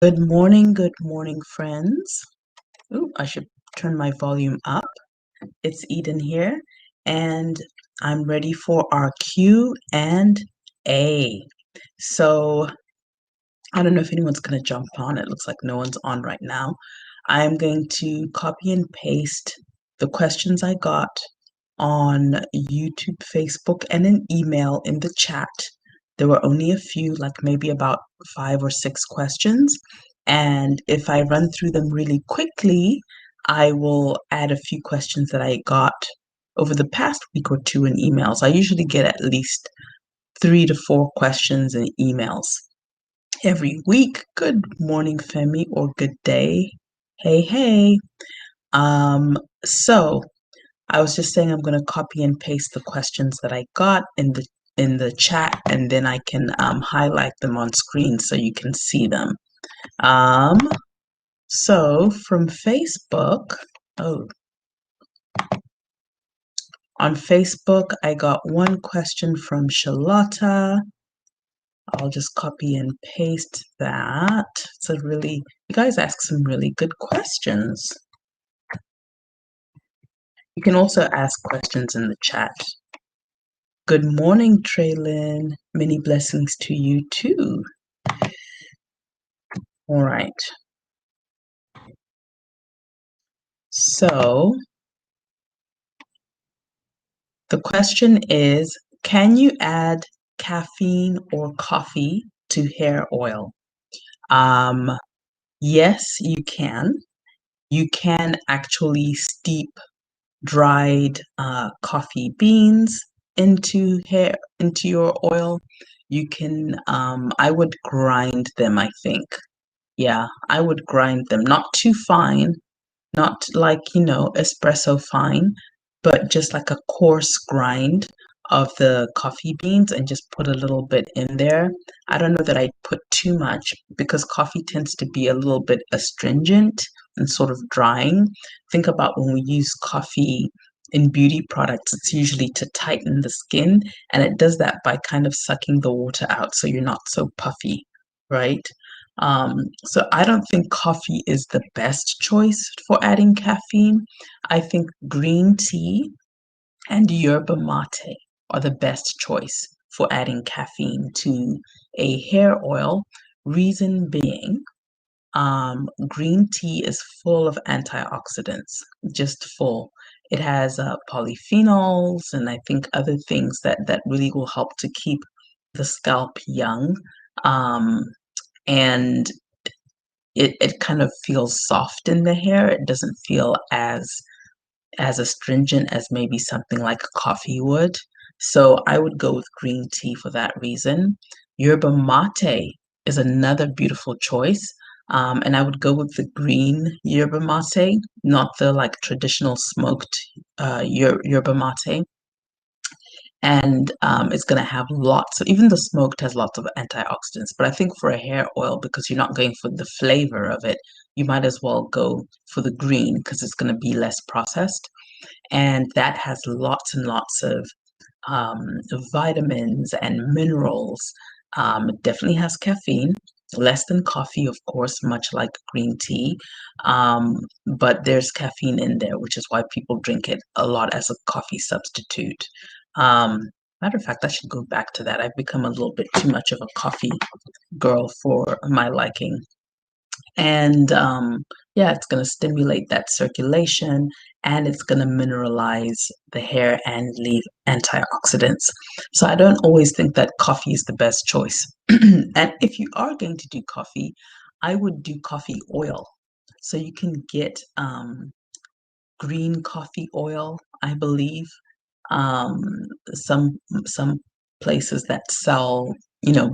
Good morning, friends. Ooh, I should turn my volume up. It's Eden here, and I'm ready for our Q and A. So I don't know if anyone's going to jump on. It looks like no one's on right now. I'm going to copy and paste the questions I got on YouTube, Facebook, and an email in the chat. There were only a few, like maybe about 5 or 6 questions. And if I run through them really quickly, I will add a few questions that I got over the past week or two in emails. I usually get at least 3 to 4 questions in emails every week. Good morning, Femi, or good day. Hey, hey. So I was just saying I'm going to copy and paste the questions that I got in the chat, and then I can highlight them on screen so you can see them. Um, so from Facebook, oh, on Facebook, I got one question from Charlotta. I'll just copy and paste that. You guys ask some really good questions. You can also ask questions in the chat. Good morning, Traylin. Many blessings to you too. All right. So the question is, can you add caffeine or coffee to hair oil? Yes, you can. You can actually steep dried coffee beans into your oil. You can I would grind them, I think. Yeah, I would grind them, not too fine, not like, espresso fine, but just like a coarse grind of the coffee beans and just put a little bit in there. I don't know that I'd put too much because coffee tends to be a little bit astringent and sort of drying. Think about when we use coffee in beauty products, it's usually to tighten the skin, and it does that by kind of sucking the water out so you're not so puffy, right? So I don't think coffee is the best choice for adding caffeine. I think green tea and yerba mate are the best choice for adding caffeine to a hair oil. Reason being, green tea is full of antioxidants, just full. It has polyphenols and I think other things that really will help to keep the scalp young. Um, and it kind of feels soft in the hair. It doesn't feel as astringent as maybe something like coffee would. So I would go with green tea for that reason. Yerba mate is another beautiful choice. And I would go with the green yerba mate, not the like traditional smoked yerba mate. And it's going to have even the smoked has lots of antioxidants. But I think for a hair oil, because you're not going for the flavor of it, you might as well go for the green because it's going to be less processed. And that has lots and lots of um, vitamins and minerals. It definitely has caffeine, less than coffee, of course, much like green tea. But there's caffeine in there, which is why people drink it a lot as a coffee substitute. Um, Matter of fact, I should go back to that. I've become a little bit too much of a coffee girl for my liking. And yeah, it's going to stimulate that circulation and it's going to mineralize the hair and leave antioxidants. So I don't always think that coffee is the best choice. And if you are going to do coffee, I would do coffee oil. So you can get green coffee oil, I believe. Um, some places that sell,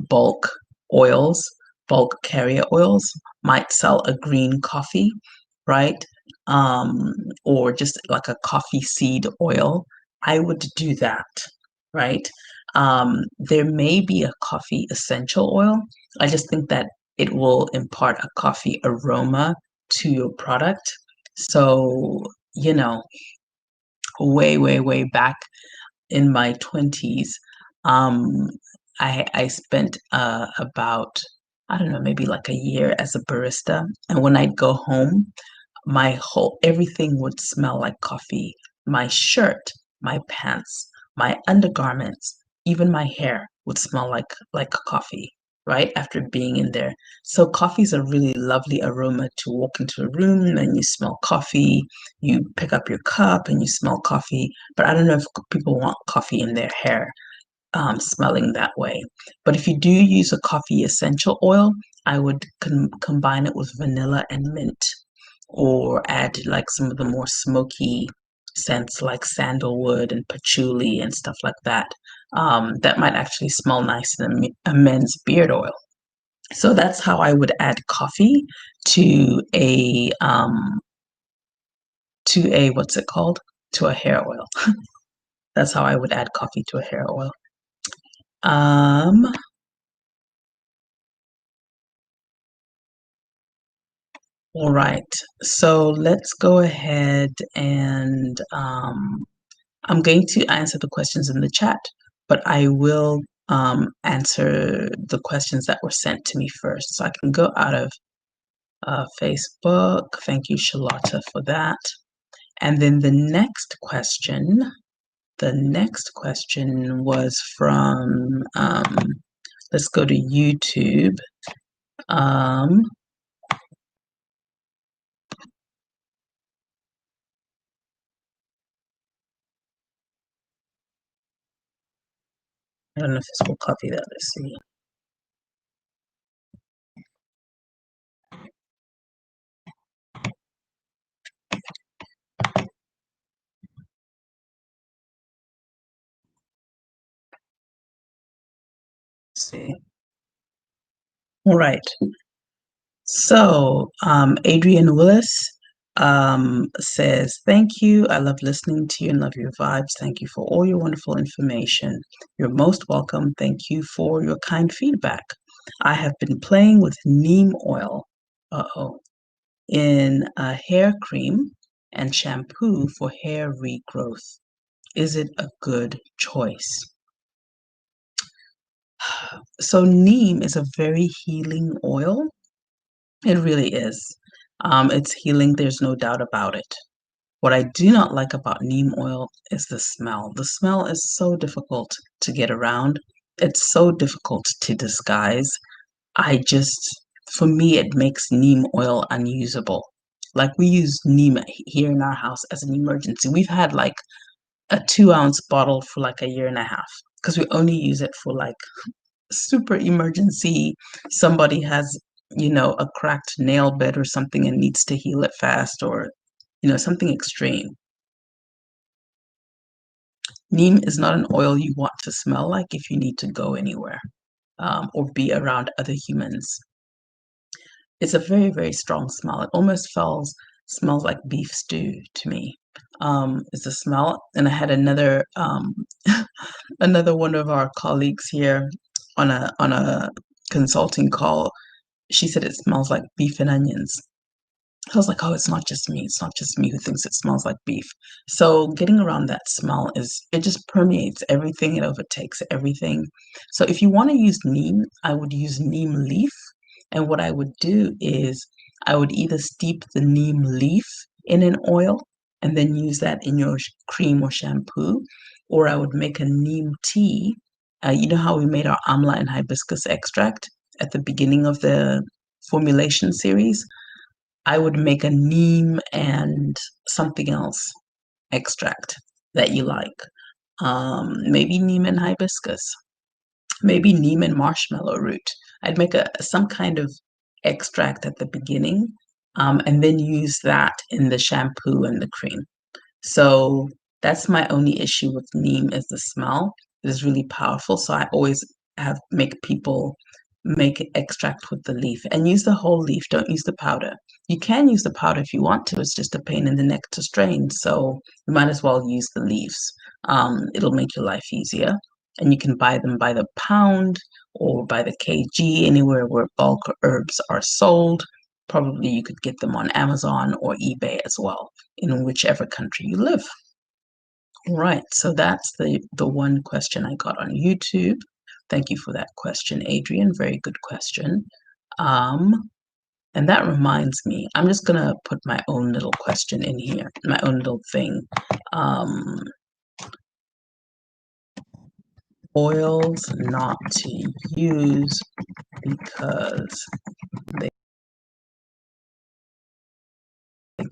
bulk oils, bulk carrier oils might sell a green coffee, right? Or just like a coffee seed oil. I would do that, right? There may be a coffee essential oil. I just think that it will impart a coffee aroma to your product. So, you know, way, way, way back in my 20s, um, I spent about I don't know, maybe like a year as a barista. And when I'd go home, my whole everything would smell like coffee. My shirt, my pants, my undergarments, even my hair would smell like coffee, right? After being in there. So coffee is a really lovely aroma to walk into a room and you smell coffee. You pick up your cup and you smell coffee. But I don't know if people want coffee in their hair smelling that way. But if you do use a coffee essential oil, I would combine it with vanilla and mint, or add like some of the more smoky scents like sandalwood and patchouli and stuff like that. That might actually smell nice in a men's beard oil. So that's how I would add coffee to a what's it called? To a hair oil. That's how I would add coffee to a hair oil. Um, all right. So let's go ahead and I'm going to answer the questions in the chat, but I will answer the questions that were sent to me first. So I can go out of Facebook. Thank you, Charlotta, for that. And then the next question was from, let's go to YouTube. I don't know if this will copy that. Let's see. Let's see. All right. So, Adrian Willis says, thank you. I love listening to you and love your vibes. Thank you for all your wonderful information. You're most welcome. Thank you for your kind feedback. I have been playing with neem oil, in a hair cream and shampoo for hair regrowth. Is it a good choice? So, neem is a very healing oil. It really is. It's healing, there's no doubt about it. What I do not like about neem oil is the smell. The smell is so difficult to get around. It's so difficult to disguise. I just, for me, it makes neem oil unusable. Like we use neem here in our house as an emergency. We've had like a 2 ounce bottle for like a year and a half because we only use it for like super emergency. Somebody has, a cracked nail bed or something and needs to heal it fast, or, something extreme. Neem is not an oil you want to smell like if you need to go anywhere, or be around other humans. It's a very, very strong smell. It almost smells like beef stew to me. It's a smell. And I had another one of our colleagues here on a consulting call. She said it smells like beef and onions. I was like, oh, it's not just me. It's not just me who thinks it smells like beef. So getting around that smell it just permeates everything. It overtakes everything. So if you want to use neem, I would use neem leaf. And what I would do is I would either steep the neem leaf in an oil and then use that in your cream or shampoo, or I would make a neem tea. You know how we made our amla and hibiscus extract at the beginning of the formulation series? I would make a neem and something else extract that you like. Maybe neem and hibiscus, maybe neem and marshmallow root. I'd make some kind of extract at the beginning, and then use that in the shampoo and the cream. So that's my only issue with neem is the smell. It is really powerful. So I always make people make extract with the leaf and use the whole leaf. Don't use the powder. You can use the powder if you want to. It's just a pain in the neck to strain. So you might as well use the leaves. It'll make your life easier. And you can buy them by the pound or by the kg, anywhere where bulk herbs are sold. Probably you could get them on Amazon or eBay as well, in whichever country you live. All right, so that's the one question I got on YouTube. Thank you for that question, Adrian. Very good question. And that reminds me, I'm just gonna put my own little question in here, my own little thing. Oils not to use because they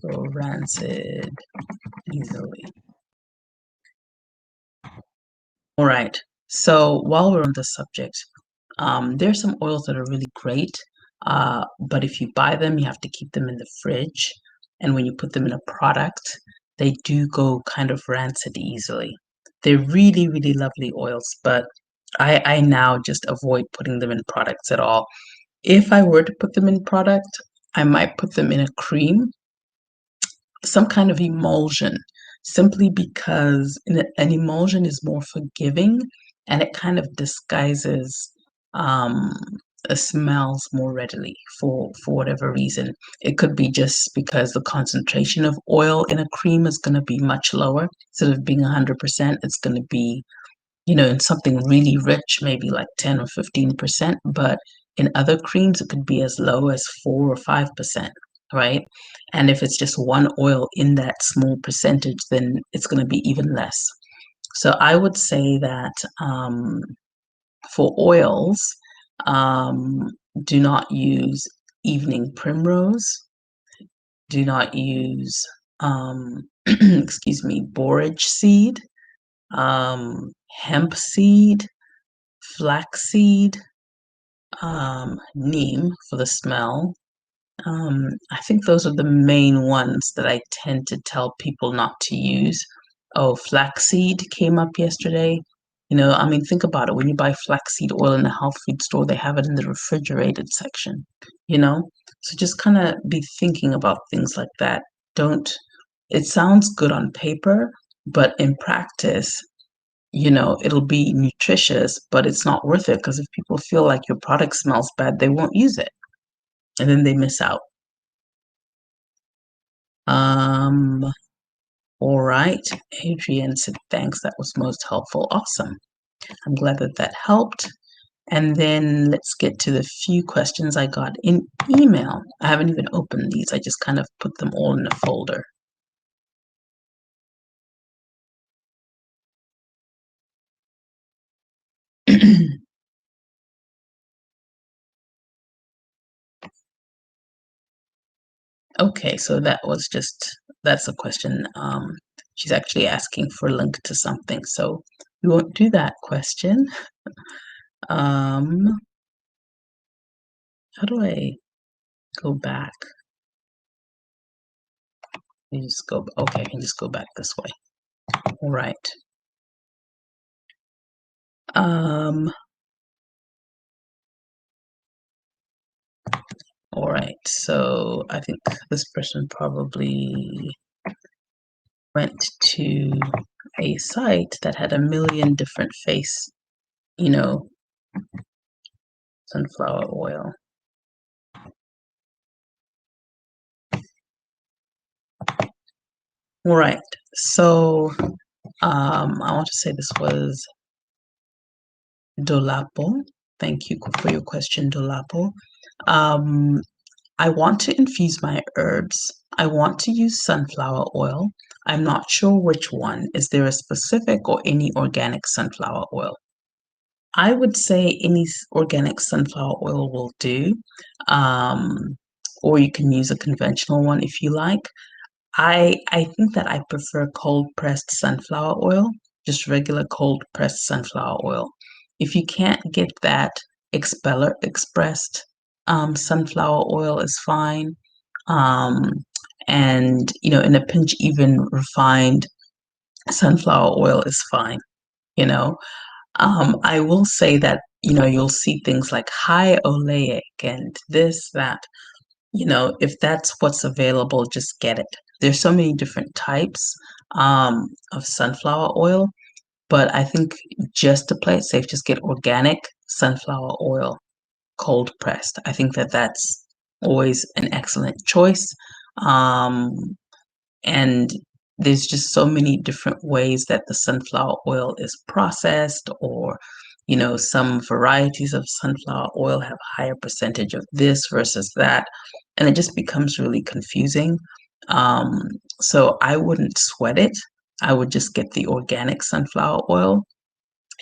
go rancid easily. All right. So while we're on the subject, there's some oils that are really great, but if you buy them, you have to keep them in the fridge. And when you put them in a product, they do go kind of rancid easily. They're really, really lovely oils, but I now just avoid putting them in products at all. If I were to put them in product, I might put them in a cream, some kind of emulsion, simply because an emulsion is more forgiving and it kind of disguises um, smells more readily for whatever reason. It could be just because the concentration of oil in a cream is going to be much lower. Instead of being 100%, it's going to be, in something really rich, maybe like 10 or 15%, but in other creams, it could be as low as 4 or 5%, right? And if it's just one oil in that small percentage, then it's going to be even less. So I would say that for oils, um, do not use evening primrose, do not use, excuse me, borage seed, hemp seed, flaxseed, neem for the smell. I think those are the main ones that I tend to tell people not to use. Oh, flaxseed came up yesterday. I mean, think about it. When you buy flaxseed oil in the health food store, they have it in the refrigerated section, you know? So just kind of be thinking about things like that. Don't, it sounds good on paper, but in practice, it'll be nutritious, but it's not worth it because if people feel like your product smells bad, they won't use it. And then they miss out. Um, all right. Adrian said, thanks. That was most helpful. Awesome. I'm glad that that helped. And then let's get to the few questions I got in email. I haven't even opened these. I just kind of put them all in a folder. Okay, so that's a question. She's actually asking for a link to something, so we won't do that question. Um, how do I go back? You just go, okay, I can just go back this way. All right. Um, all right, so I think this person probably went to a site that had a million different face, you know, sunflower oil. All right, so I want to say this was Dolapo. Thank you for your question, Dolapo. Um, I want to infuse my herbs. I want to use sunflower oil. I'm not sure which one. Is there a specific or any organic sunflower oil? I would say any organic sunflower oil will do. Um, or you can use a conventional one if you like. I think that I prefer cold pressed sunflower oil, just regular cold pressed sunflower oil. If you can't get that, expeller expressed sunflower oil is fine. Um, and in a pinch, even refined sunflower oil is fine. You know, I will say that you'll see things like high oleic and this that. If that's what's available, just get it. There's so many different types of sunflower oil, but I think just to play it safe, just get organic sunflower oil, cold pressed. I think that that's always an excellent choice. Um, and there's just so many different ways that the sunflower oil is processed or some varieties of sunflower oil have higher percentage of this versus that, and it just becomes really confusing. So I wouldn't sweat it. I would just get the organic sunflower oil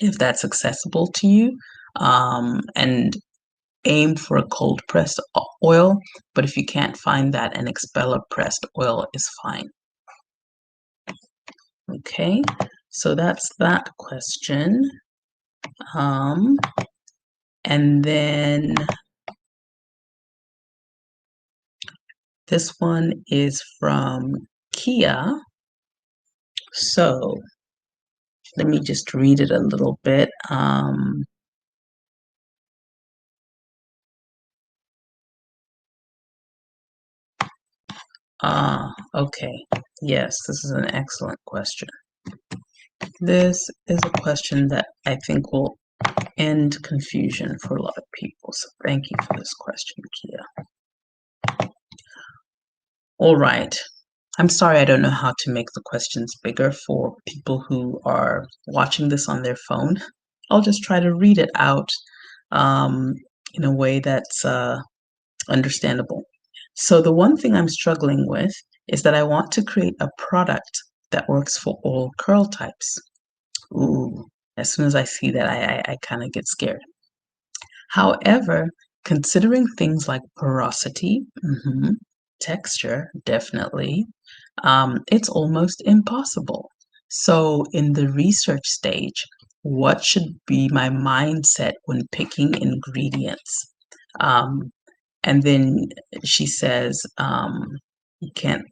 if that's accessible to you, and aim for a cold pressed oil. But if you can't find that, an expeller pressed oil is fine. Okay, so that's that question. And then this one is from Kia. So let me just read it a little bit. Okay. Yes, this is an excellent question. This is a question that I think will end confusion for a lot of people. So thank you for this question, Kia. All right. I'm sorry I don't know how to make the questions bigger for people who are watching this on their phone. I'll just try to read it out in a way that's understandable. So the one thing I'm struggling with is that I want to create a product that works for all curl types. Ooh, as soon as I see that, I kind of get scared. However, considering things like porosity, texture, definitely, it's almost impossible. So in the research stage, what should be my mindset when picking ingredients? And then she says,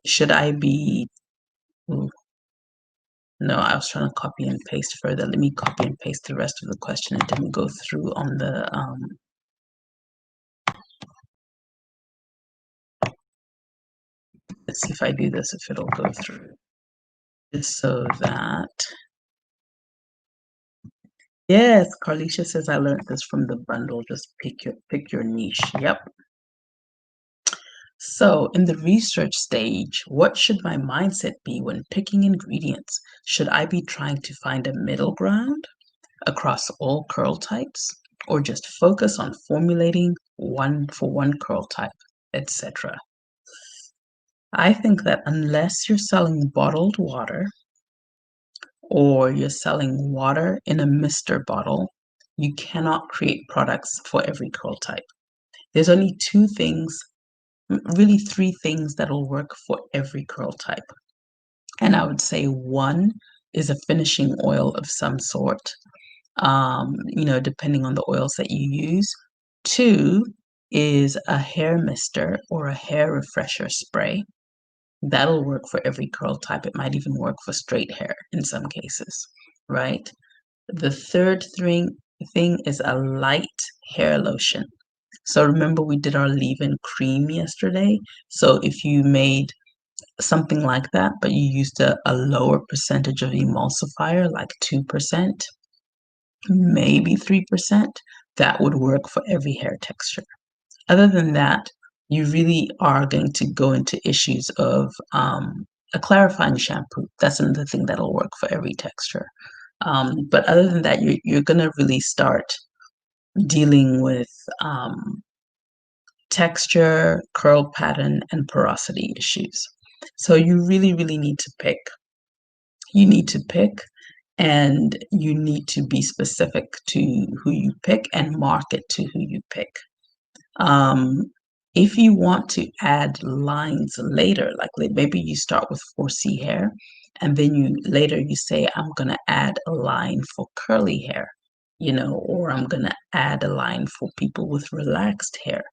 should I be, ooh, no, I was trying to copy and paste further. Let me copy and paste the rest of the question. It didn't go through on the, let's see if I do this, if it'll go through. So that, yes, Carlicia says I learned this from the bundle. Just pick your niche. Yep. So in the research stage, what should my mindset be when picking ingredients? Should I be trying to find a middle ground across all curl types, or just focus on formulating one for one curl type, etc.? I think that unless you're selling bottled water or you're selling water in a mister bottle, you cannot create products for every curl type. There's only two things, really three things that'll work for every curl type. And I would say one is a finishing oil of some sort, depending on the oils that you use. Two is a hair mister or a hair refresher spray. That'll work for every curl type. It might even work for straight hair in some cases, right? The third thing is a light hair lotion. So remember we did our leave-in cream yesterday. So if you made something like that, but you used a lower percentage of emulsifier, like 2%, maybe 3%, that would work for every hair texture. Other than that, you really are going to go into issues of a clarifying shampoo. That's another thing that'll work for every texture. But other than that, you're going to really start dealing with texture, curl pattern, and porosity issues. So you really, really need to pick. You need to pick, and you need to be specific to who you pick and market to who you pick. If you want to add lines later, like maybe you start with 4C hair, and then you say, I'm gonna add a line for curly hair, or I'm gonna add a line for people with relaxed hair.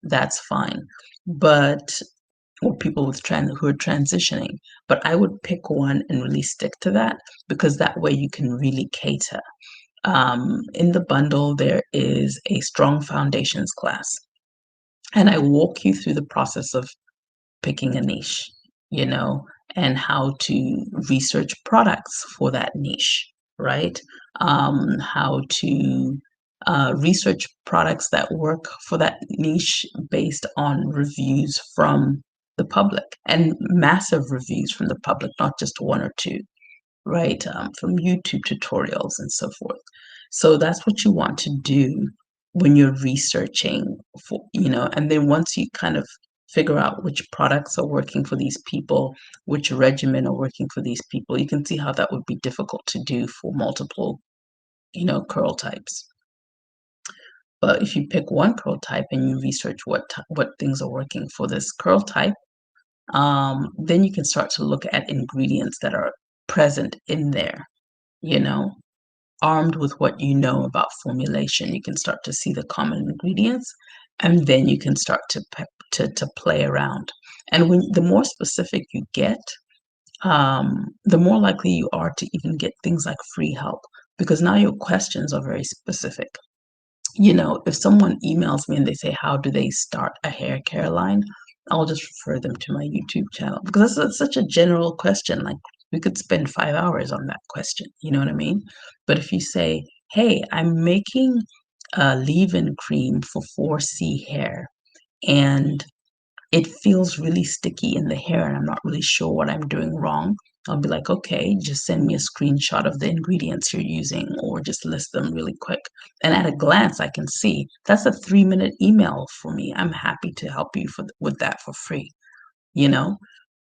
That's fine. But or people who are transitioning. But I would pick one and really stick to that, because that way you can really cater. In the bundle, there is a strong foundations class, and I walk you through the process of picking a niche, and how to research products for that niche, right? How to research products that work for that niche based on reviews from the public, and massive reviews from the public, not just one or two, right? From YouTube tutorials and so forth. So that's what you want to do when you're researching for, and then once you kind of figure out which products are working for these people, which regimen are working for these people, you can see how that would be difficult to do for multiple, curl types. But if you pick one curl type and you research what things are working for this curl type, then you can start to look at ingredients that are present in there, you know. Armed with what you know about formulation, you can start to see the common ingredients, and then you can start to play around. And the more specific you get, the more likely you are to even get things like free help, because now your questions are very specific. If someone emails me and they say, how do they start a hair care line? I'll just refer them to my YouTube channel, because that's such a general question. Like, we could spend 5 hours on that question. You know what I mean? But if you say, hey, I'm making a leave-in cream for 4C hair, and it feels really sticky in the hair and I'm not really sure what I'm doing wrong, I'll be like, okay, just send me a screenshot of the ingredients you're using, or just list them really quick. And at a glance, I can see that's a 3-minute email for me. I'm happy to help you with that for free, you know?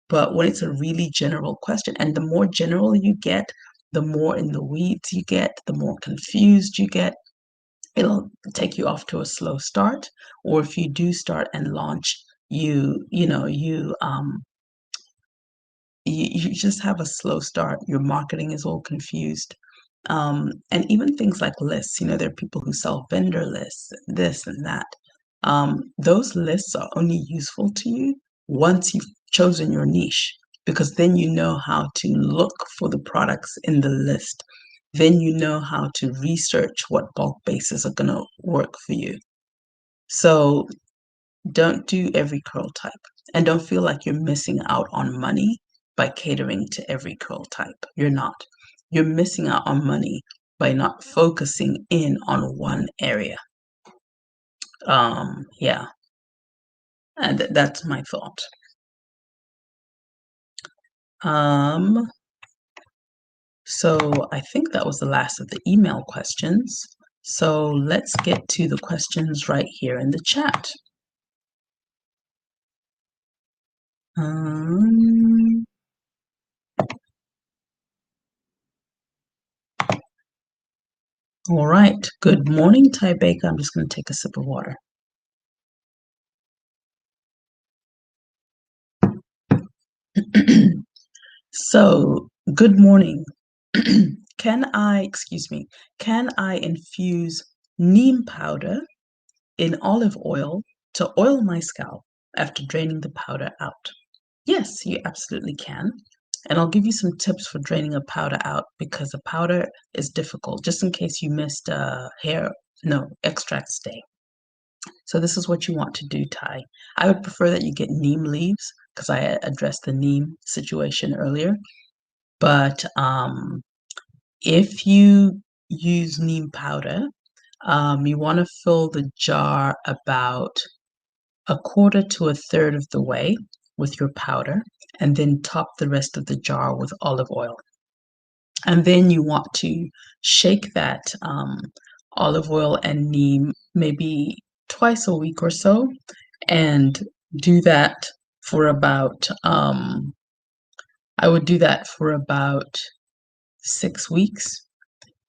But when it's a really general question, and the more general you get, the more in the weeds you get, the more confused you get, it'll take you off to a slow start. Or if you do start and launch, you just have a slow start. Your marketing is all confused. And even things like lists, there are people who sell vendor lists, this and that. Those lists are only useful to you once you've chosen your niche, because then you know how to look for the products in the list. Then you know how to research what bulk bases are going to work for you. So don't do every curl type, and don't feel like you're missing out on money by catering to every curl type. You're not. You're missing out on money by not focusing in on one area. Yeah, and that's my thought. So I think that was the last of the email questions. So let's get to the questions right here in the chat. All right. Good morning, Ty Baker. I'm just going to take a sip of water. So, good morning. Can I infuse neem powder in olive oil to oil my scalp after draining the powder out? Yes, you absolutely can. And I'll give you some tips for draining a powder out, because a powder is difficult, just in case you missed extracts day. So this is what you want to do, Ty. I would prefer that you get neem leaves, because I addressed the neem situation earlier. But if you use neem powder, you want to fill the jar about a quarter to a third of the way with your powder, and then top the rest of the jar with olive oil. And then you want to shake that olive oil and neem maybe twice a week or so, and do that for about, I would do that for about 6 weeks.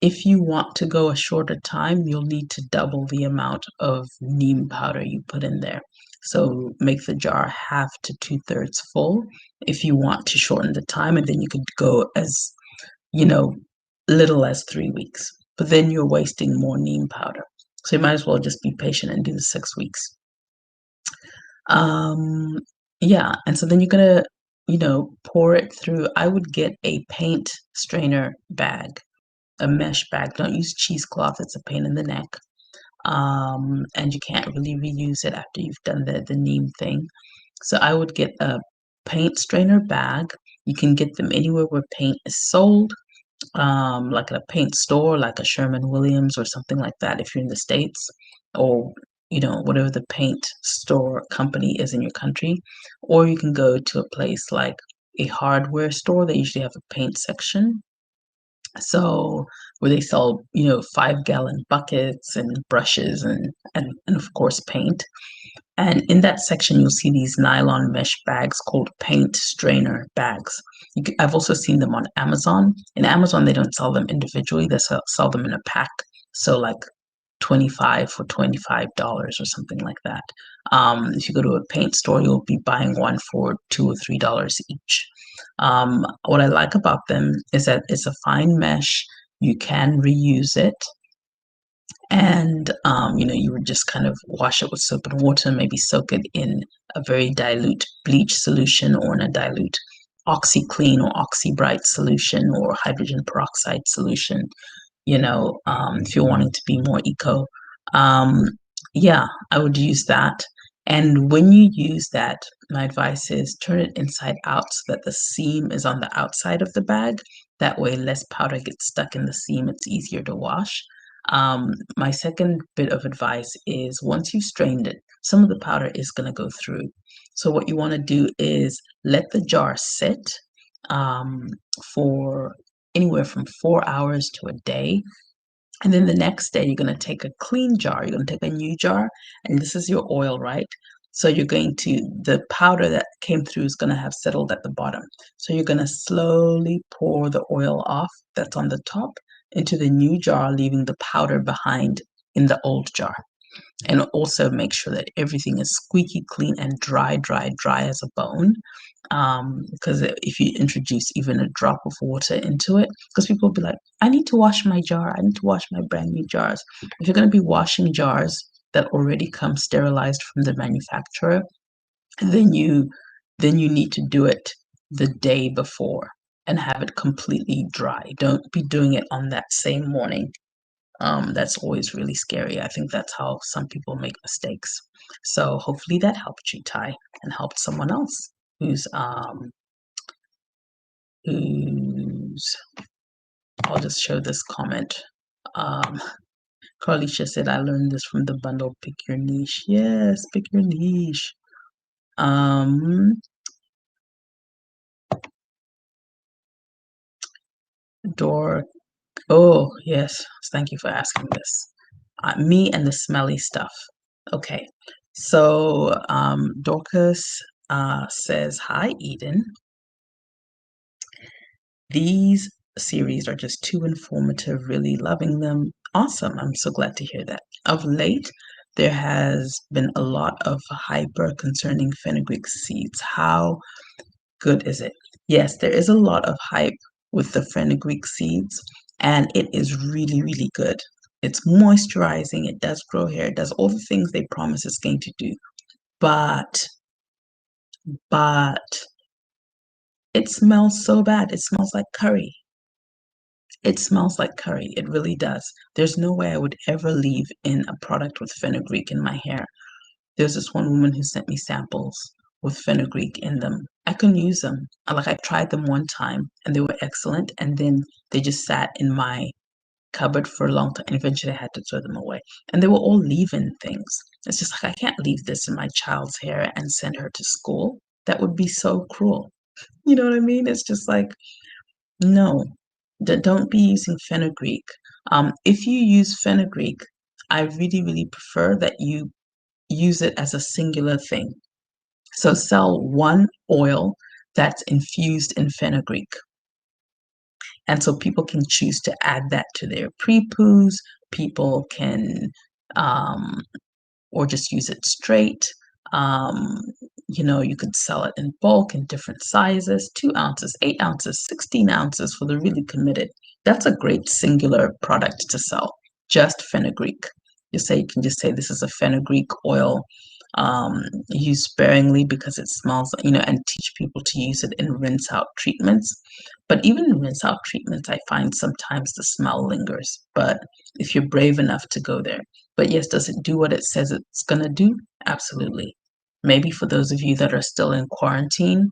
If you want to go a shorter time, you'll need to double the amount of neem powder you put in there. So make the jar half to 2/3 full if you want to shorten the time, and then you could go as, little as 3 weeks. But then you're wasting more neem powder. So you might as well just be patient and do the 6 weeks. Yeah, and so then you're gonna, pour it through. I would get a paint strainer bag, a mesh bag. Don't use cheesecloth, it's a pain in the neck. And you can't really reuse it after you've done the neem thing. So I would get a paint strainer bag. You can get them anywhere where paint is sold, like at a paint store, like a Sherman-Williams or something like that if you're in the States, or whatever the paint store company is in your country. Or you can go to a place like a hardware store. They usually have a paint section. So where they sell, 5-gallon buckets and brushes and of course paint. And in that section, you'll see these nylon mesh bags called paint strainer bags. I've also seen them on Amazon. In Amazon, they don't sell them individually, they sell them in a pack. So, like 25 for $25 or something like that. If you go to a paint store, you'll be buying one for $2 or $3 each. What I like about them is that it's a fine mesh. You can reuse it, and you would just kind of wash it with soap and water, maybe soak it in a very dilute bleach solution or in a dilute OxyClean or OxyBright solution or hydrogen peroxide solution, if you're wanting to be more eco. Um, yeah, I would use that. And when you use that, my advice is turn it inside out so that the seam is on the outside of the bag. That way, less powder gets stuck in the seam. It's easier to wash. My second bit of advice is once you've strained it, some of the powder is going to go through. So what you want to do is let the jar sit um, for anywhere from 4 hours to a day. And then the next day, you're going to take a clean jar, you're going to take a new jar, and this is your oil, right? So the powder that came through is going to have settled at the bottom. So you're going to slowly pour the oil off that's on the top into the new jar, leaving the powder behind in the old jar. And also make sure that everything is squeaky clean and dry, dry, dry as a bone. Because if you introduce even a drop of water into it, because people will be like, I need to wash my jar, I need to wash my brand new jars. If you're going to be washing jars that already come sterilized from the manufacturer, then you need to do it the day before and have it completely dry. Don't be doing it on that same morning. That's always really scary. I think that's how some people make mistakes. So hopefully that helped you, Ty, and helped someone else who's I'll just show this comment. Um, Carlicia said, I learned this from the bundle, pick your niche. Yes, pick your niche. Door. Oh, yes. Thank you for asking this. Me and the smelly stuff. Okay. So Dorcas says, Hi, Eden. These series are just too informative, really loving them. Awesome. I'm so glad to hear that. Of late, there has been a lot of hyper concerning fenugreek seeds. How good is it? Yes, there is a lot of hype with the fenugreek seeds, and it is really, really good. It's moisturizing, it does grow hair, it does all the things they promise it's going to do. But it smells so bad. It smells like curry. It smells like curry. It really does. There's no way I would ever leave in a product with fenugreek in my hair. There's this one woman who sent me samples with fenugreek in them. I couldn't use them. I tried them one time and they were excellent, and then they just sat in my cupboard for a long time, and eventually I had to throw them away. And they were all leave-in things. It's just like I can't leave this in my child's hair and send her to school. That would be so cruel. You know what I mean? It's just like, no, don't be using fenugreek. If you use fenugreek, I really, really prefer that you use it as a singular thing. So sell one oil that's infused in fenugreek. And so people can choose to add that to their pre-poos. People can, or just use it straight. Um, you could sell it in bulk in different sizes, 2 ounces, 8 ounces, 16 ounces for the really committed. That's a great singular product to sell, just fenugreek. You can just say this is a fenugreek oil. Use sparingly because it smells, and teach people to use it in rinse out treatments. But even in rinse out treatments, I find sometimes the smell lingers. But if you're brave enough to go there, but yes, does it do what it says it's going to do? Absolutely. Maybe for those of you that are still in quarantine,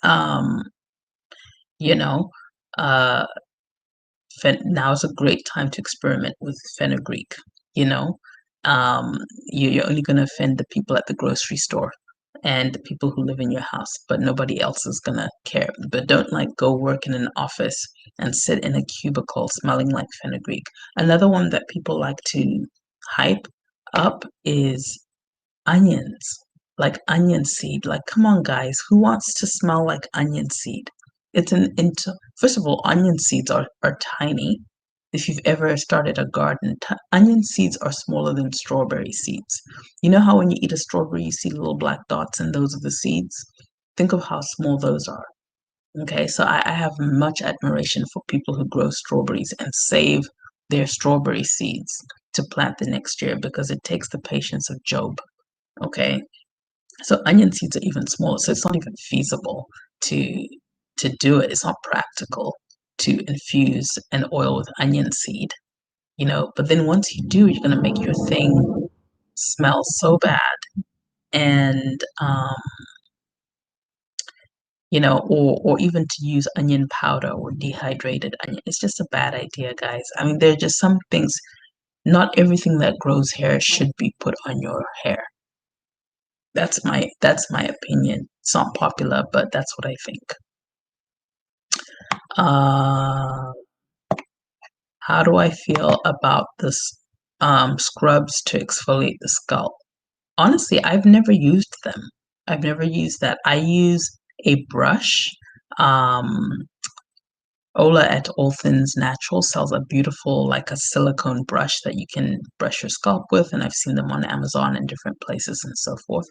um, you know, uh, now is a great time to experiment with fenugreek. You know, you're only going to offend the people at the grocery store. and the people who live in your house, but nobody else is gonna care. But don't like go work in an office and sit in a cubicle smelling like fenugreek. Another one that people like to hype up is onions, like onion seed. Like, come on, guys, who wants to smell like onion seed? It's an into First of all, onion seeds are tiny. If you've ever started a garden, onion seeds are smaller than strawberry seeds. You know how when you eat a strawberry, you see little black dots, and those are the seeds? Think of how small those are. Okay, so I have much admiration for people who grow strawberries and save their strawberry seeds to plant the next year because it takes the patience of Job. Okay, so onion seeds are even smaller, so it's not even feasible to do it. It's not practical to infuse an oil with onion seed, But then once you do, you're gonna make your thing smell so bad, and or even to use onion powder or dehydrated onion. It's just a bad idea, guys. I mean, there are just some things. Not everything that grows hair should be put on your hair. That's my opinion. It's not popular, but that's what I think. Uh, how do I feel about this scrubs to exfoliate the scalp? Honestly, I've never used them. I've never used that. I use a brush. Um, Ola at All Things Natural sells a beautiful, like a silicone brush that you can brush your scalp with, and I've seen them on Amazon and different places and so forth.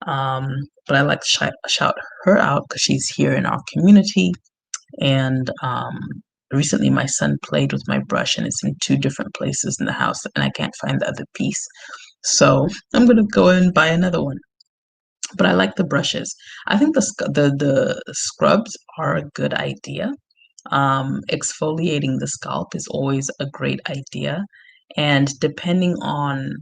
Um, but I like to shout her out because she's here in our community. And recently, my son played with my brush, and it's in two different places in the house, and I can't find the other piece. So I'm gonna go and buy another one. But I like the brushes. I think the scrubs are a good idea. Exfoliating the scalp is always a great idea, and depending on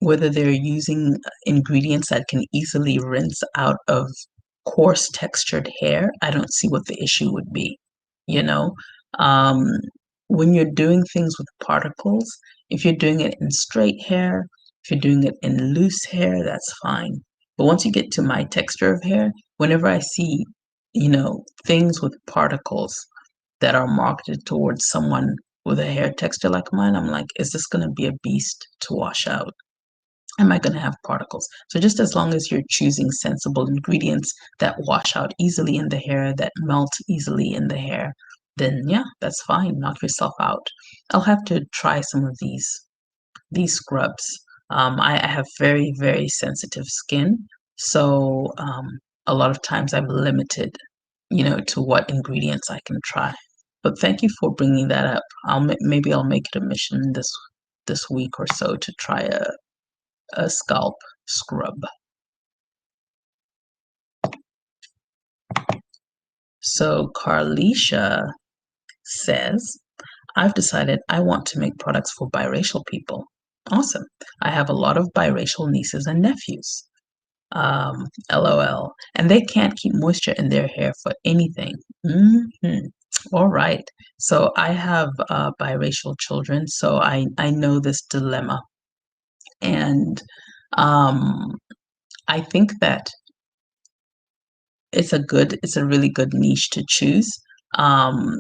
whether they're using ingredients that can easily rinse out of coarse textured hair, I don't see what the issue would be. You know, um, when you're doing things with particles, if you're doing it in straight hair, if you're doing it in loose hair, that's fine. But once you get to my texture of hair, whenever I see, things with particles that are marketed towards someone with a hair texture like mine, I'm like, is this going to be a beast to wash out? Am I going to have particles? So just as long as you're choosing sensible ingredients that wash out easily in the hair, that melt easily in the hair, then yeah, that's fine. Knock yourself out. I'll have to try some of these scrubs. I have very, very sensitive skin, so a lot of times I'm limited, to what ingredients I can try. But thank you for bringing that up. Maybe I'll make it a mission this week or so to try a scalp scrub. So Carlicia says, I've decided I want to make products for biracial people. Awesome. I have a lot of biracial nieces and nephews. LOL. And they can't keep moisture in their hair for anything. All right. So I have biracial children, so I know this dilemma. And um, I think that it's a really good niche to choose. Um,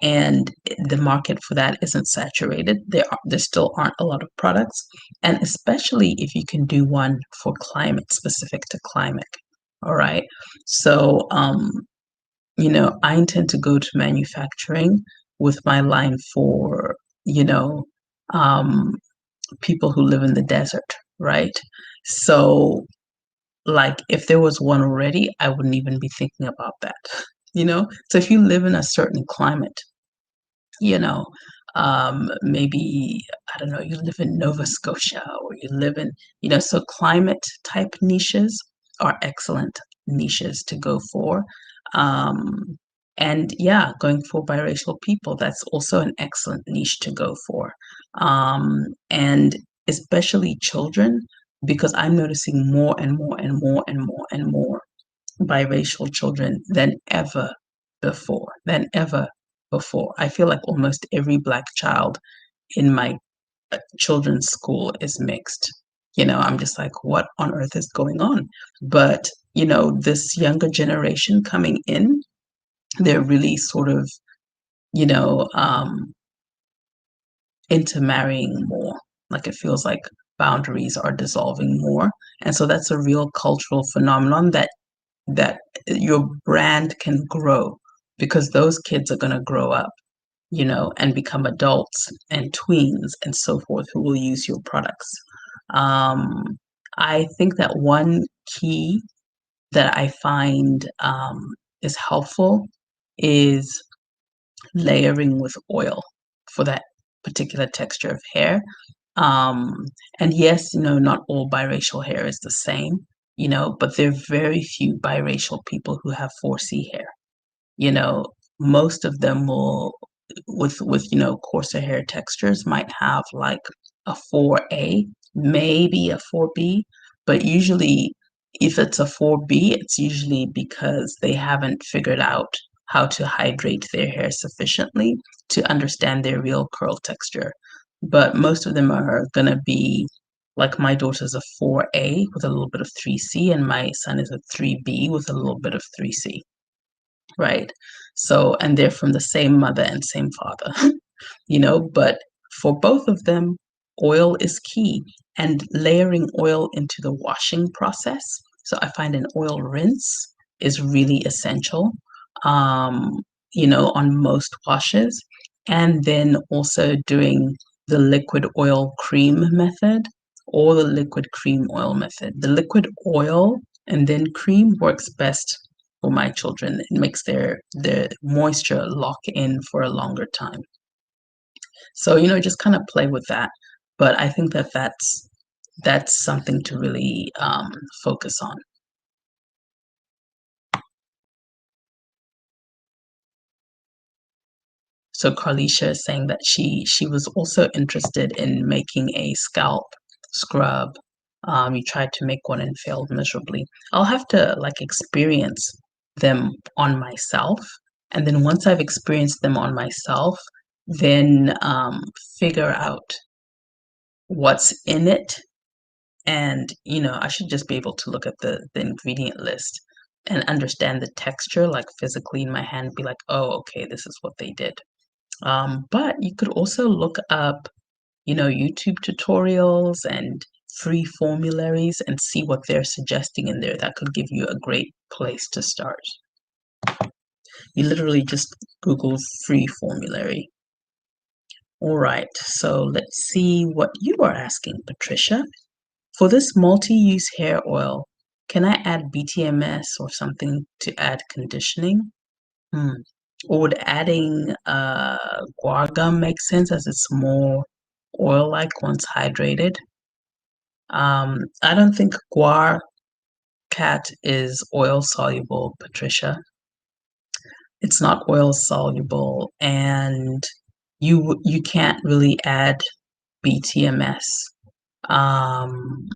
and the market for that isn't saturated. There still aren't a lot of products, and especially if you can do one for climate, specific to climate. All right. So I intend to go to manufacturing with my line for, you know, um, people who live in the desert, right? So like if there was one already, I wouldn't even be thinking about that. So if you live in a certain climate, you know maybe, I don't know, you live in Nova Scotia, or you live in, so climate type niches are excellent niches to go for. And yeah, going for biracial people, that's also an excellent niche to go for. And especially children, because I'm noticing more and more and more and more and more biracial children than ever before. I feel like almost every Black child in my children's school is mixed. I'm just like, what on earth is going on? But, this younger generation coming in, they're really sort of, you know, um, into marrying more. Like it feels like boundaries are dissolving more. And so that's a real cultural phenomenon that your brand can grow because those kids are going to grow up, and become adults and tweens and so forth who will use your products. Um, I think that one key that I find is helpful is layering with oil for that particular texture of hair. Um, and yes, not all biracial hair is the same, but there are very few biracial people who have 4C hair. You know, most of them will, with coarser hair textures, might have like a 4A, maybe a 4B, but usually if it's a 4B, it's usually because they haven't figured out how to hydrate their hair sufficiently to understand their real curl texture. But most of them are gonna be like my daughter's a 4A with a little bit of 3C, and my son is a 3B with a little bit of 3C, right? So, and they're from the same mother and same father, but for both of them, oil is key, and layering oil into the washing process. So I find an oil rinse is really essential, um, on most washes. And then also doing the liquid oil cream method or the liquid cream oil method. The liquid oil and then cream works best for my children. It makes their moisture lock in for a longer time. So, just kind of play with that. But I think that that's something to really focus on. So Carlicia is saying that she was also interested in making a scalp scrub. You tried to make one and failed miserably. I'll have to like experience them on myself, and then once I've experienced them on myself, then figure out what's in it. And I should just be able to look at the ingredient list and understand the texture, like physically in my hand, be like, oh, okay, this is what they did. But you could also look up, YouTube tutorials and free formularies and see what they're suggesting in there. That could give you a great place to start. You literally just Google free formulary. All right, so let's see what you are asking, Patricia. For this multi-use hair oil, can I add BTMS or something to add conditioning? Hmm. Or would adding guar gum make sense as it's more oil-like once hydrated? I don't think guar cat is oil soluble, Patricia. It's not oil soluble, and you can't really add BTMS. Um,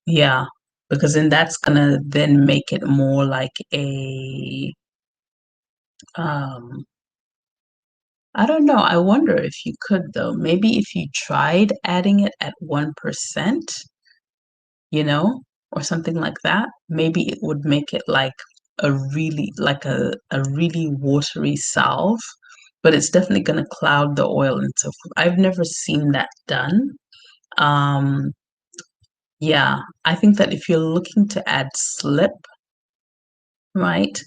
yeah, because then that's gonna then make it more like a um I don't know. I wonder if you could though. Maybe if you tried adding it at 1%, you know, or something like that, maybe it would make it like a really watery salve, but it's definitely going to cloud the oil and so forth. I've never seen that done. Um, yeah, I think that if you're looking to add slip, right?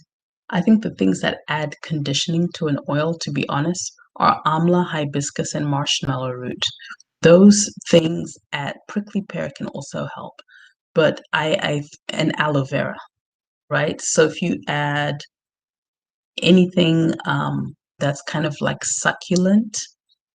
I think the things that add conditioning to an oil, to be honest, are amla, hibiscus, and marshmallow root. Those things at prickly pear can also help, but I and aloe vera, right? So if you add anything that's kind of like succulent,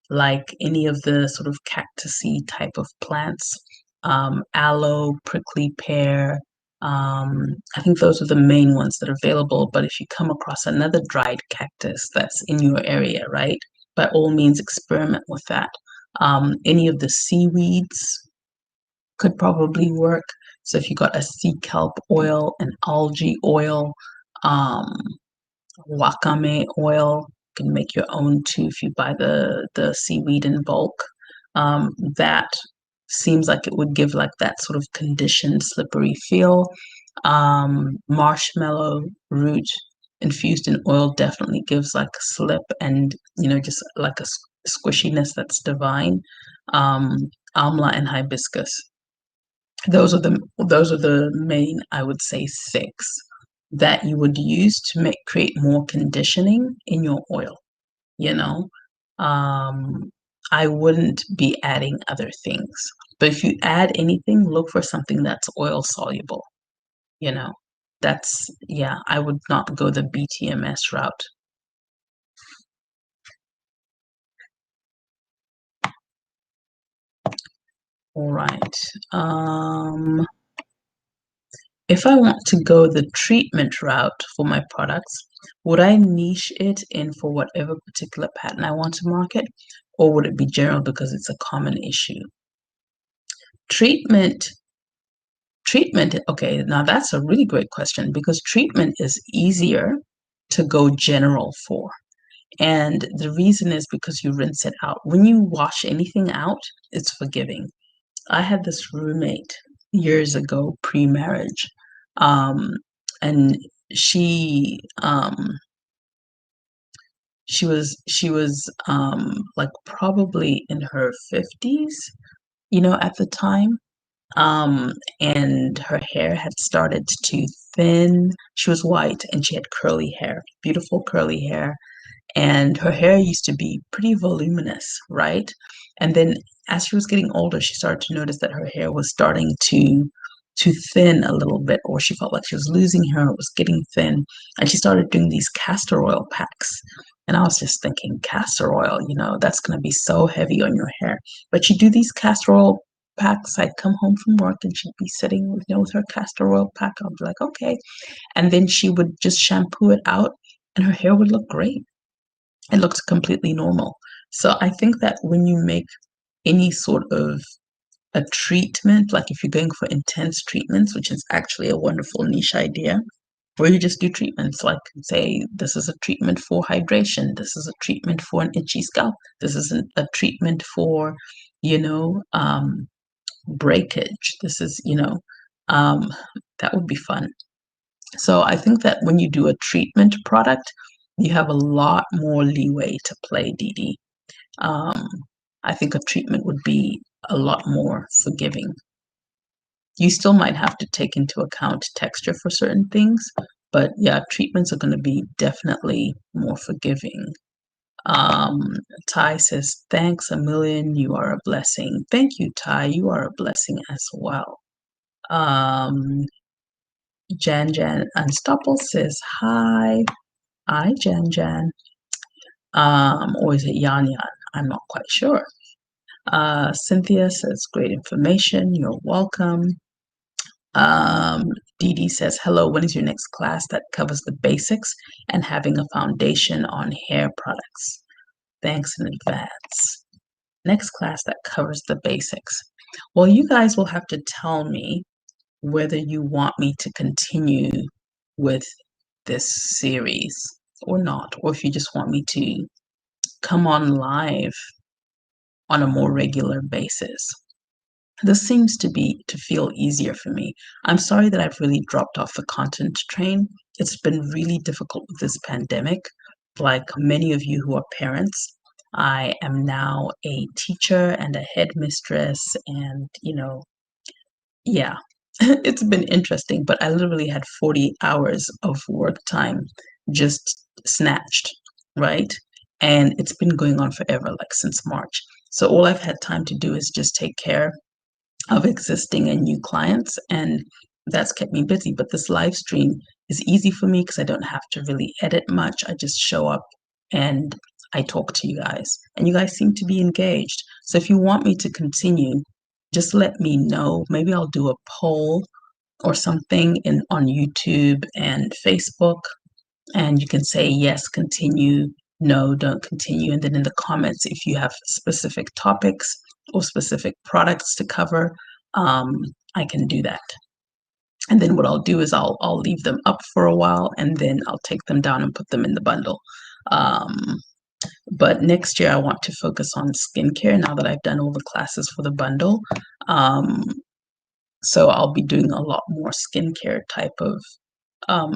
like any of the sort of cactusy type of plants, aloe, prickly pear. I think those are the main ones that are available. But if you come across another dried cactus that's in your area, right, by all means experiment with that. Any of the seaweeds could probably work. So if you got a sea kelp oil, an algae oil, um, wakame oil. You can make your own too if you buy the seaweed in bulk. That seems like it would give like that sort of conditioned, slippery feel. Marshmallow root infused in oil definitely gives like a slip and, just like a squishiness that's divine. Amla and hibiscus. Those are the main, I would say, six that you would use to create more conditioning in your oil, you know. Um, I wouldn't be adding other things. But if you add anything, look for something that's oil soluble, you know. Yeah, I would not go the BTMS route. All right. If I want to go the treatment route for my products, would I niche it in for whatever particular pattern I want to market, or would it be general because it's a common issue? Treatment, okay, now that's a really great question because treatment is easier to go general for. And the reason is because you rinse it out. When you wash anything out, it's forgiving. I had this roommate years ago, pre-marriage, um, and she she was like probably in her 50s, at the time. And her hair had started to thin. She was white and she had curly hair, beautiful curly hair, and her hair used to be pretty voluminous, right? And then as she was getting older, she started to notice that her hair was starting to thin a little bit, or she felt like she was losing hair, it was getting thin, and she started doing these castor oil packs. And I was just thinking, castor oil, that's going to be so heavy on your hair. But she'd do these castor oil packs. I'd come home from work and she'd be sitting with her castor oil pack. I'd be like, okay. And then she would just shampoo it out and her hair would look great. It looked completely normal. So I think that when you make any sort of a treatment, like if you're going for intense treatments, which is actually a wonderful niche idea, where you just do treatments, like say, this is a treatment for hydration, this is a treatment for an itchy scalp, this is a treatment for, you know, um, breakage, this is, um, that would be fun. So I think that when you do a treatment product, you have a lot more leeway to play, Dee Dee. Um, I think a treatment would be a lot more forgiving. You still might have to take into account texture for certain things, but yeah, treatments are going to be definitely more forgiving. Um, Ty says, thanks a million. You are a blessing. Thank you, Ty. You are a blessing as well. Um, Jan Unstoppable says, hi. Hi, Jan. Or is it Yan Yan? I'm not quite sure. Cynthia says, great information. You're welcome. Um, Dee Dee says, hello, when is your next class that covers the basics and having a foundation on hair products? Thanks in advance. Next class that covers the basics. Well, you guys will have to tell me whether you want me to continue with this series or not, or if you just want me to come on live on a more regular basis. This seems to feel easier for me. I'm sorry that I've really dropped off the content train. It's been really difficult with this pandemic. Like many of you who are parents, I am now a teacher and a headmistress, and yeah, it's been interesting, but I literally had 40 hours of work time just snatched, right? And it's been going on forever, like since March. So all I've had time to do is just take care of existing and new clients, and that's kept me busy. But this live stream is easy for me because I don't have to really edit much. I just show up and I talk to you guys, and you guys seem to be engaged. So if you want me to continue, just let me know. Maybe I'll do a poll or something on YouTube and Facebook, and you can say yes, continue, no, don't continue. And then in the comments, if you have specific topics or specific products to cover, I can do that. And then what I'll do is I'll leave them up for a while, and then I'll take them down and put them in the bundle. Um, But next year I want to focus on skincare now that I've done all the classes for the bundle. Um, so I'll be doing a lot more skincare type of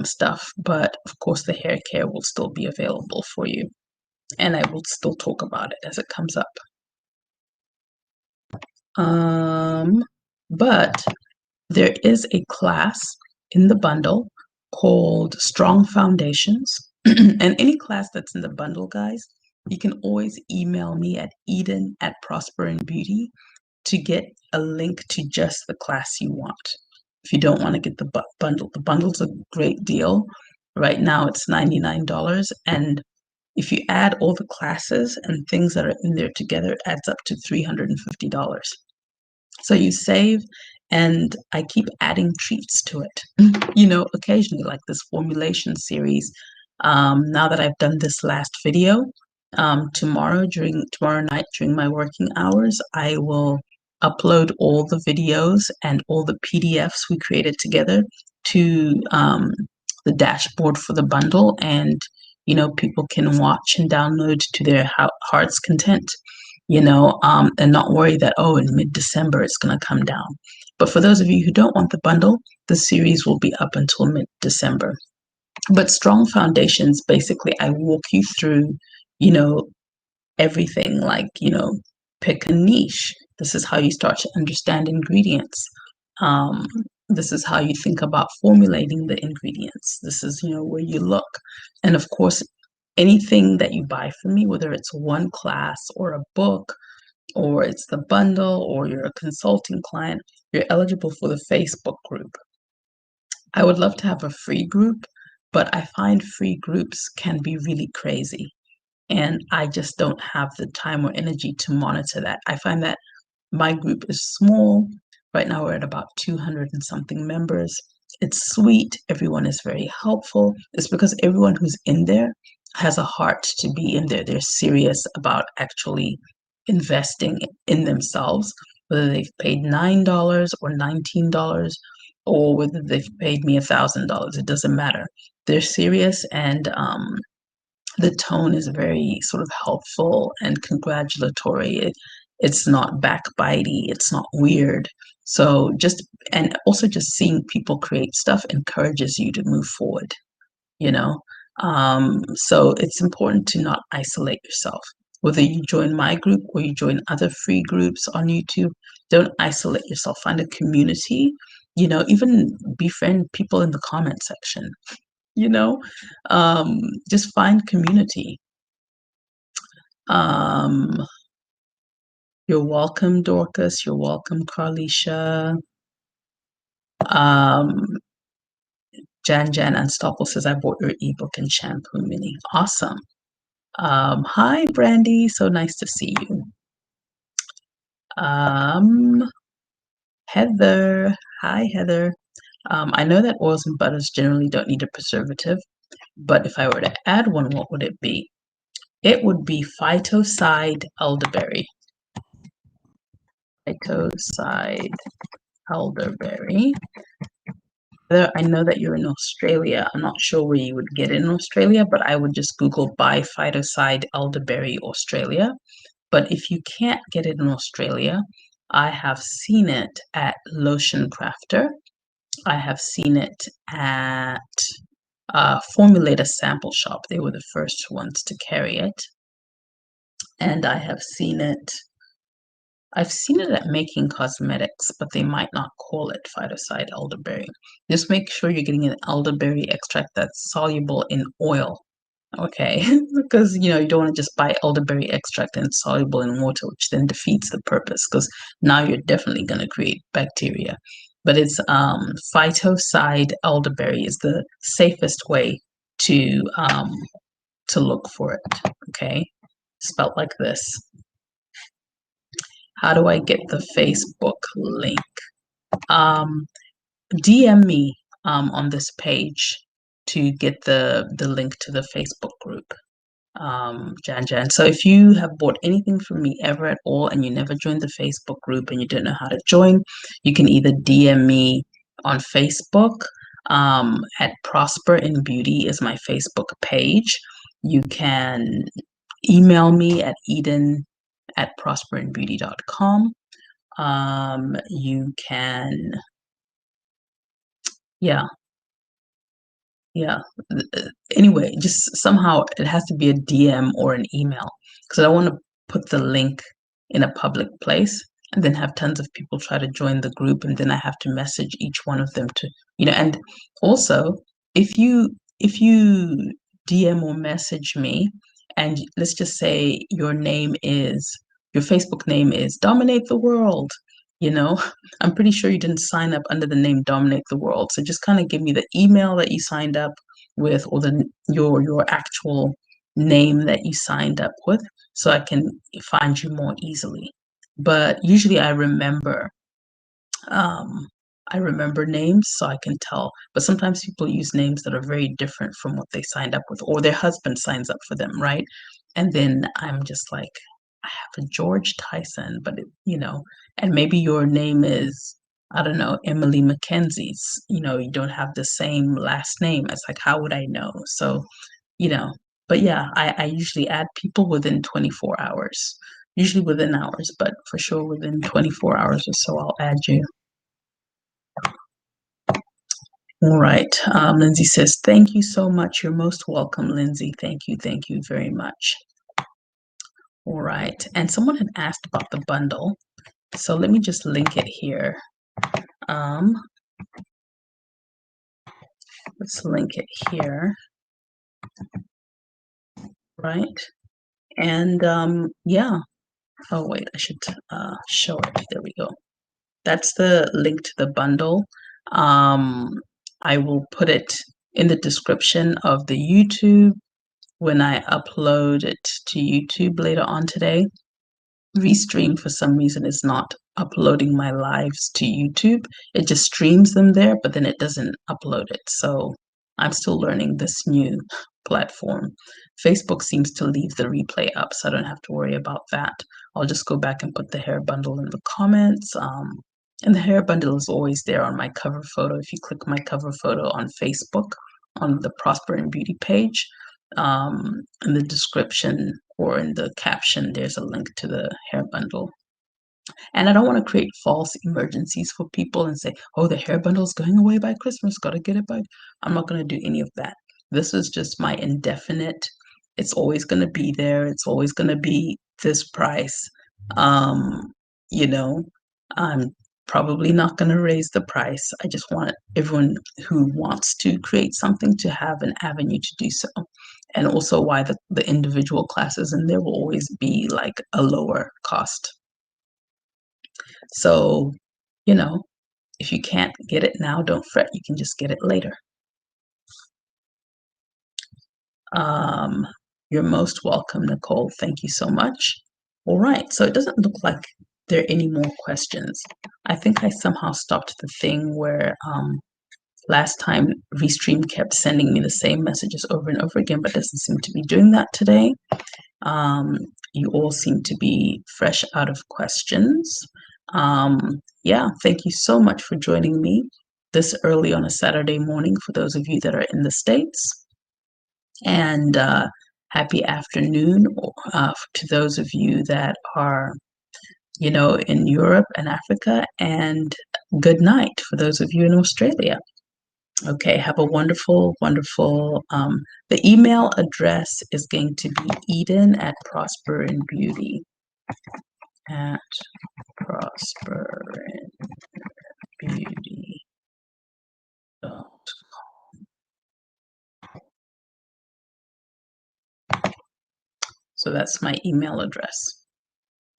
stuff, but of course the hair care will still be available for you, and I will still talk about it as it comes up. But there is a class in the bundle called Strong Foundations. And any class that's in the bundle, guys, you can always email me at Eden at Prosper and Beauty to get a link to just the class you want. If you don't want to get the bundle, the bundle's a great deal. Right now it's $99. And if you add all the classes and things that are in there together, it adds up to $350. So you save, and I keep adding treats to it, occasionally, like this formulation series. Now that I've done this last video, tomorrow night during my working hours, I will upload all the videos and all the PDFs we created together to the dashboard for the bundle, and people can watch and download to their heart's content, and not worry that, oh, in mid-December it's going to come down. But for those of you who don't want the bundle, the series will be up until mid-December. But Strong Foundations, basically, I walk you through, everything, like, pick a niche. This is how you start to understand ingredients. This is how you think about formulating the ingredients. This is, where you look. And of course, anything that you buy from me, whether it's one class or a book, or it's the bundle, or you're a consulting client, you're eligible for the Facebook group. I would love to have a free group, but I find free groups can be really crazy. And I just don't have the time or energy to monitor that. I find that my group is small. Right now, we're at about 200 and something members. It's sweet. Everyone is very helpful. It's because everyone who's in there has a heart to be in there. They're serious about actually investing in themselves, whether they've paid $9 or $19, or whether they've paid me $1,000. It doesn't matter. They're serious, and the tone is very sort of helpful and congratulatory. It's not backbitey. It's not weird. So and also just seeing people create stuff encourages you to move forward, you know? So it's important to not isolate yourself. Whether you join my group or you join other free groups on YouTube, don't isolate yourself. Find a community, even befriend people in the comment section, you know, just find community. You're welcome, Dorcas. You're welcome, Carlisha. Jan Unstoppable says, I bought your ebook and shampoo mini. Awesome. Hi, Brandy. So nice to see you. Heather. Hi, Heather. I know that oils and butters generally don't need a preservative, but if I were to add one, what would it be? It would be phytoside elderberry. Phytoside elderberry. I know that you're in Australia. I'm not sure where you would get it in Australia, but I would just Google buy phytoside elderberry Australia. But if you can't get it in Australia, I have seen it at Lotion Crafter. I have seen it at Formulation Sample Shop. They were the first ones to carry it. And I've seen it at Making Cosmetics, but they might not call it phytoside elderberry. Just make sure you're getting an elderberry extract that's soluble in oil, okay? Because, you don't want to just buy elderberry extract and it's soluble in water, which then defeats the purpose, because now you're definitely going to create bacteria. But it's phytoside elderberry is the safest way to look for it, okay? Spelled like this. How do I get the Facebook link? DM me on this page to get the link to the Facebook group, Jan. So if you have bought anything from me ever at all and you never joined the Facebook group and you don't know how to join, you can either DM me on Facebook at Prosper in Beauty is my Facebook page. You can email me at eden@prosperinbeauty.com. You can, yeah, yeah. Anyway, just somehow it has to be a DM or an email because I want to put the link in a public place and then have tons of people try to join the group, and then I have to message each one of them to, and also if you DM or message me, and let's just say your Facebook name is Dominate the World, you know, I'm pretty sure you didn't sign up under the name Dominate the World. So just kind of give me the email that you signed up with, or your actual name that you signed up with, so I can find you more easily. But usually um, I remember names so I can tell. But sometimes people use names that are very different from what they signed up with, or their husband signs up for them, right? And then I'm just like, I have a George Tyson, but and maybe your name is, I don't know, Emily Mackenzie's, you don't have the same last name. It's like, how would I know? So, you know, but yeah, I usually add people within 24 hours, usually within hours, but for sure within 24 hours or so, I'll add you. All right. Lindsay says, thank you so much. You're most welcome, Lindsay. Thank you. Thank you very much. All right. And someone had asked about the bundle. So let me just link it here. Um, let's link it here. Right. And yeah. Oh, wait, I should show it. There we go. That's the link to the bundle. I will put it in the description of the YouTube when I upload it to YouTube later on today. Restream, for some reason, is not uploading my lives to YouTube. It just streams them there, but then it doesn't upload it. So I'm still learning this new platform. Facebook seems to leave the replay up, so I don't have to worry about that. I'll just go back and put the hair bundle in the comments. And the hair bundle is always there on my cover photo. If you click my cover photo on Facebook, on the Prosper and Beauty page, in the description or in the caption, there's a link to the hair bundle. And I don't want to create false emergencies for people and say, oh, the hair bundle is going away by Christmas, got to get it by. I'm not going to do any of that. This is just my indefinite. It's always going to be there. It's always going to be this price. Um, you know, I'm probably not going to raise the price. I just want everyone who wants to create something to have an avenue to do so. And also why the individual classes in there will always be like a lower cost. So, if you can't get it now, don't fret. You can just get it later. You're most welcome, Nicole. Thank you so much. All right. So it doesn't look like there are any more questions. I think I somehow stopped the thing where last time Restream kept sending me the same messages over and over again, but doesn't seem to be doing that today. You all seem to be fresh out of questions. Yeah, thank you so much for joining me this early on a Saturday morning for those of you that are in the States. And happy afternoon to those of you that are, in Europe and Africa, and good night for those of you in Australia. Okay, have a wonderful, wonderful, the email address is going to be Eden at Prosper and Beauty. At Prosper and Beauty. So that's my email address.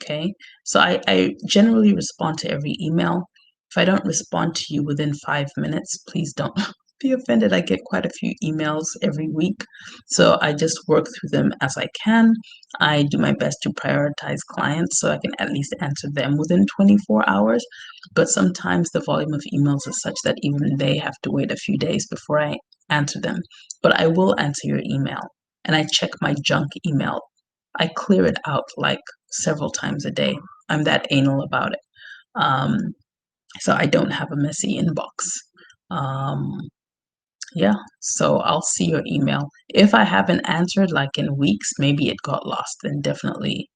Okay, so I generally respond to every email. If I don't respond to you within 5 minutes, please don't be offended. I get quite a few emails every week, so I just work through them as I can. I do my best to prioritize clients so I can at least answer them within 24 hours, but sometimes the volume of emails is such that even they have to wait a few days before I answer them. But I will answer your email, and I check my junk email. I clear it out like several times a day. I'm that anal about it. So I don't have a messy inbox. Um, Yeah, so I'll see your email. If I haven't answered like in weeks, maybe it got lost, then definitely,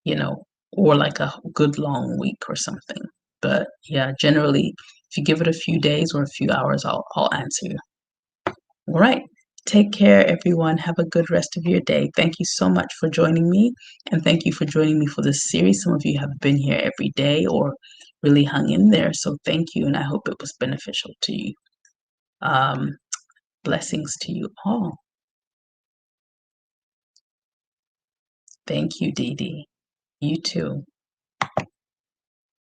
you know, or like a good long week or something. But yeah, generally, if you give it a few days or a few hours, I'll answer you. All right. Take care, everyone. Have a good rest of your day. Thank you so much for joining me, and thank you for joining me for this series. Some of you have been here every day or really hung in there, so thank you, and I hope it was beneficial to you. Um, Blessings to you all. Thank you, Dee Dee. You too.